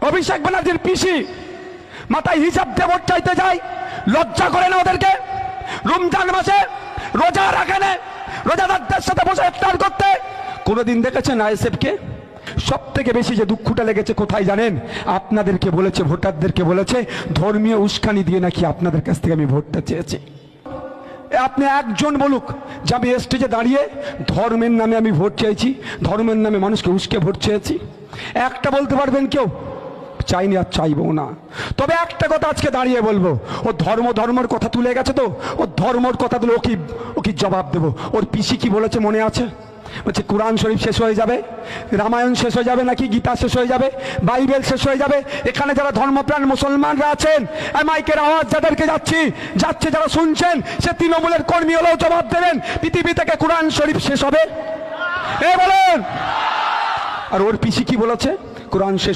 অভিষেক ব্যানার্জির পিসি মাথায় হিসাব দিয়ে ভোট চাইতে যায়, লজ্জা করে না ওদেরকে? রমজান মাসে রোজা রাখে না, রোজাদারদের সাথে বসে ইফতার করতে। কোনোদিন দেখেছেন আইএসএফকে? সব থেকে বেশি যে দুঃখটা লেগেছে কোথায় জানেন? আপনাদেরকে বলেছে, ভোটারদেরকে বলেছে ধর্মীয় উস্কানি দিয়ে নাকি আপনাদের কাছ থেকে আমি ভোটটা চেয়েছি। আপনি একজন বলুক যে আমি স্টেজে দাঁড়িয়ে ধর্মের নামে আমি ভোট চেয়েছি, ধর্মের নামে মানুষকে উস্কে ভোট চেয়েছি? একটা বলতে পারবেন কেউ? চাইনি আর চাইবো না। তবে একটা কথা আজকে দাঁড়িয়ে বলবো, ও ধর্মের কথা তুলে গেছে তো, ও ধর্মর কথা তুলে ও কি জবাব দেবো? ওর পিসি কি বলেছে মনে আছে? বলছে কোরআন শরীফ শেষ হয়ে যাবে, রামায়ণ শেষ হয়ে যাবে, নাকি গীতা শেষ হয়ে যাবে, বাইবেল শেষ হয়ে যাবে। এখানে যারা ধর্মপ্রাণ মুসলমানরা আছেন, মাইকের আওয়াজ যাদেরকে যাচ্ছে যারা শুনছেন, সে তৃণমূলের কর্মী হলেও জবাব দেবেন, পৃথিবী থেকে কোরআন শরীফ শেষ হবে? বলেন। আর ওর পিসি কি বলেছে? কোরআন শেষ